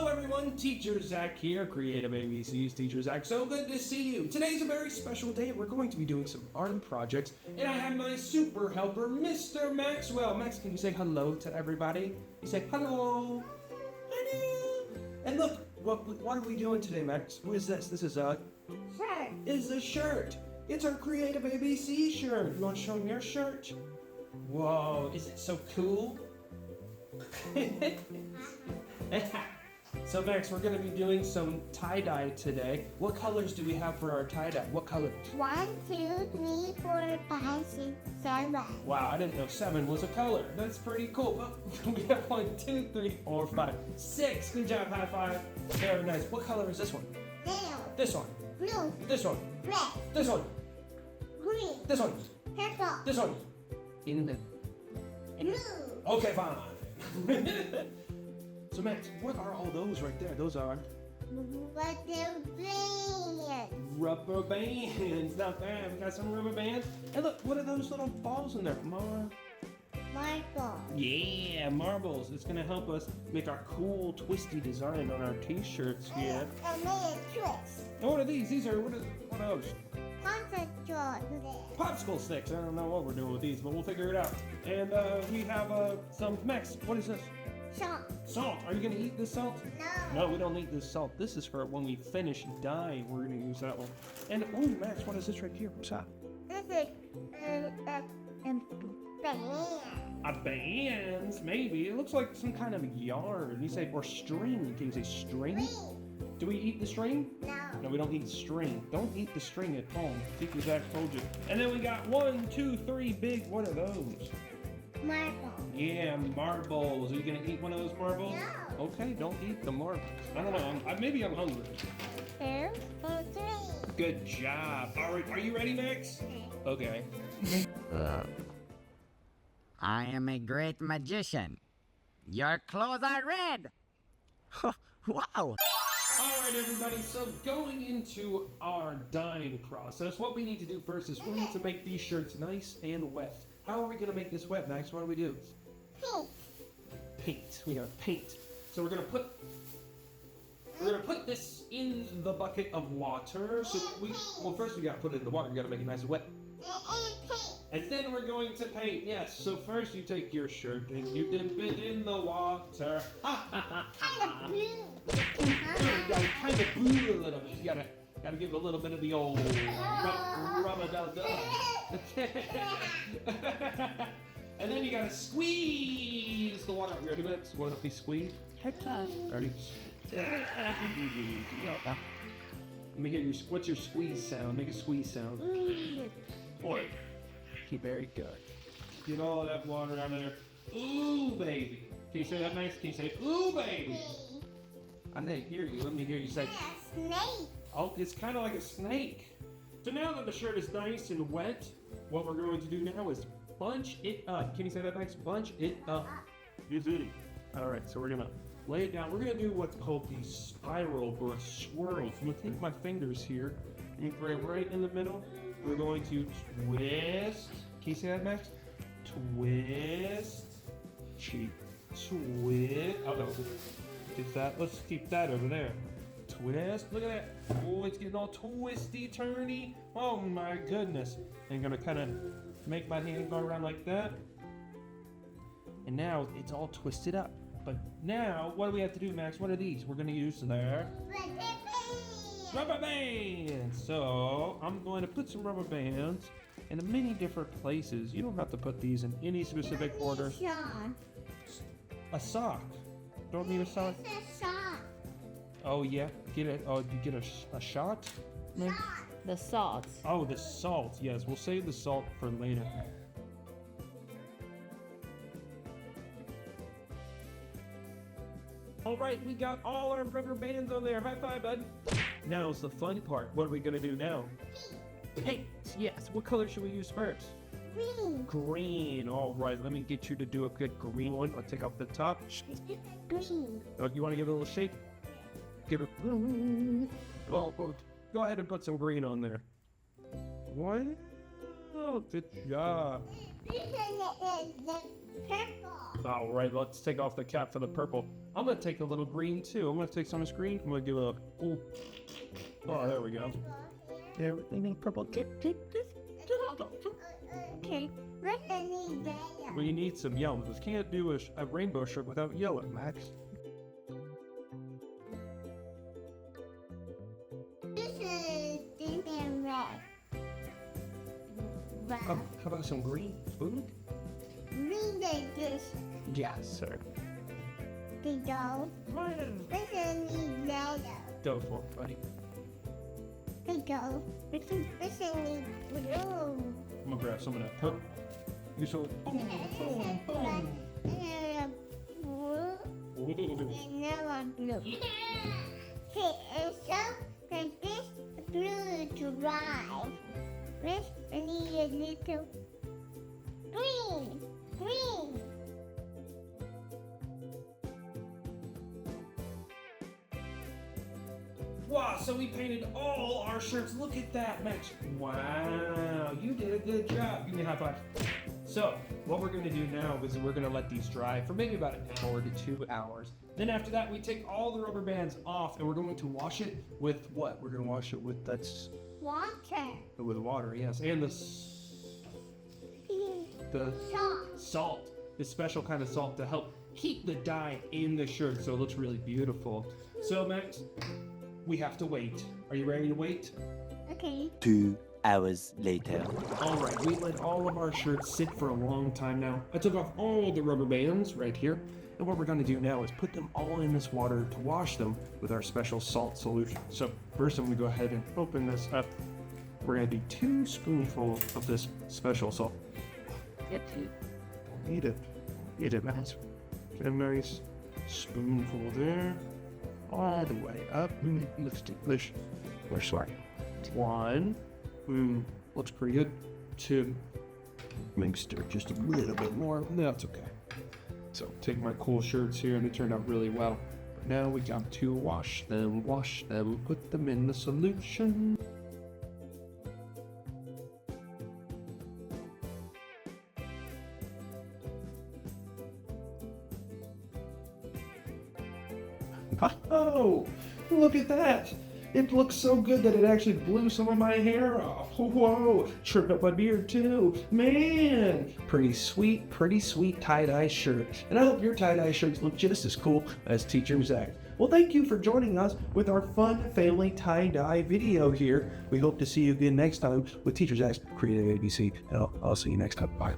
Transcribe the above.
Hello everyone, Teacher Zach here, Creative ABC's Teacher Zach. So good to see you. Today's a very special day. We're going to be doing some art projects, and I have my super helper, Mr. Maxwell. Max, can you say hello to everybody? You say hello. Hello. And look, what are we doing today, Max? What is this? This is a shirt. It's a shirt. It's our Creative ABC shirt. You want to show me your shirt? Whoa, is it so cool? So Max, we're going to be doing some tie-dye today. What colors do we have for our tie-dye? What color? 1, 2, 3, 4, 5, 6, 7. Wow, I didn't know 7 was a color. That's pretty cool. Well, we have 1, 2, 3, 4, 5, 6. Good job, high five. Very nice. What color is this one? Blue. This one. Blue. This one. Red. This one. Green. This one. Purple. This one. In the... Blue. Okay, fine. So Max, what are all those right there? Those are... Rubber bands. Rubber bands. Not bad. We got some rubber bands. And look, what are those little balls in there? Marble. Yeah, marbles. It's going to help us make our cool, twisty design on our t-shirts here. I made a twist. And what are these? What are those? Concentrate. Popsicle sticks. I don't know what we're doing with these, but we'll figure it out. And we have some... Max, what is this? Salt. Salt. Are you going to eat this salt? No. No, we don't need this salt. This is for when we finish dyeing. We're going to use that one. And, oh, Max, what is this right here? What's that? This is a band. A band, maybe. It looks like some kind of yarn. You say, or string. Can you say string? Do we eat the string? No. No, we don't eat string. Don't eat the string at home. Teacher Zach told you. And then we got 1, 2, 3 big, what are those? Marble. Yeah, marbles. Are you going to eat one of those marbles? No. Okay, don't eat the marbles. I don't know. Maybe I'm hungry. 2, 3. Good job. All right, are you ready, Max? Okay. I am a great magician. Your clothes are red. Wow. All right, everybody. So going into our dyeing process, what we need to do first is we need to make these shirts nice and wet. How are we going to make this wet, Max? What do we do? Pink. Paint. We got paint. So we're going to put this in the bucket of water. So first we got to put it in the water. You got to make it nice and wet. And then we're going to paint. Yes. So first you take your shirt and you dip it in the water. Kind of blue. You gotta kind of blue a little bit. You gotta give it a little bit of the old rub-a-dub-dub. And then you gotta squeeze the water. You ready, Max? Want to be squeezed? Ready? Let me hear your, what's your squeeze sound? Make a squeeze sound. Boy. Very good. Get all of that water out of there. Ooh, baby. Can you say that, Max? Can you say, ooh, baby? I didn't hear you. Let me hear you say, Snake. oh, it's kind of like a snake. So now that the shirt is nice and wet, what we're going to do now is bunch it up. Can you say that, Max? Bunch it up. All right, so we're going to lay it down. We're going to do what's called the spiral or a swirl. So I'm going to take my fingers here and put it right in the middle. We're going to twist. Can you say that, Max? Twist. Cheek. Twist. Oh, no. Get that. Let's keep that over there. Twist. Look at that. Oh, it's getting all twisty-turny. Oh, my goodness. I'm going to kind of make my hand go around like that. And now it's all twisted up. But now, what do we have to do, Max? What are these? We're going to use their rubber bands. So I'm going to put some rubber bands in many different places. You don't have to put these in any specific order. A sock. Don't need a sock. It's a sock. Oh yeah, get it. Oh, you get a shot. Maybe? The salt. Oh, the salt. Yes, we'll save the salt for later. All right, we got all our rubber bands on there. High five, bud. Now's the fun part. What are we gonna do now? Paint. Yes. What color should we use first? Green. Green. All right. Let me get you to do a good green one. I'll take off the top. Green. Oh, you want to give it a little shake? Give it. Oh, go ahead and put some green on there. What? Oh, good job. This is the purple. All right, let's take off the cap for the purple. I'm gonna take a little green too. I'm gonna take some of this green. I'm gonna give it a, ooh. Oh, there we go. Everything in purple. Okay, what do you need there? We need some yellow. We can't do a rainbow shirt without yellow, Max. This is pink and red. Red. How about some green food? Green is this. Yes, sir. The dough. This is yellow. Go for it, buddy. The dough. This is blue. I'm gonna grab some of that purple. You saw. And now blue. Okay, and so for this blue to dry, this need a little green. Green. Wow, so we painted all our shirts. Look at that, Max. Wow, you did a good job. Give me a high five. So, what we're going to do now is we're going to let these dry for maybe about an hour to 2 hours. Then after that, we take all the rubber bands off and we're going to wash it with what? We're going to wash it with Water. with water, yes, and the Salt. salt, this special kind of salt to help keep the dye in the shirt so it looks really beautiful. So, Max, we have to wait. Are you ready to wait? Okay. 2 hours later. All right, we let all of our shirts sit for a long time now. I took off all the rubber bands right here. And what we're going to do now is put them all in this water to wash them with our special salt solution. So first I'm going to go ahead and open this up. We're going to do 2 spoonfuls of this special salt. Eat it, Max. Get a nice spoonful there. All the way up. Looks delicious. We're sorry. 1. Looks pretty good. 2. Maybe stir just a little bit more. No, it's okay. So take my cool shirts here, and it turned out really well. But now we got to wash them, put them in the solution. Oh, look at that. It looks so good that it actually blew some of my hair off. Whoa, tripped up my beard too. Man, pretty sweet tie-dye shirt. And I hope your tie-dye shirts look just as cool as Teacher Zach. Well, thank you for joining us with our fun family tie-dye video here. We hope to see you again next time with Teacher Zach's Creative ABC. And I'll see you next time. Bye.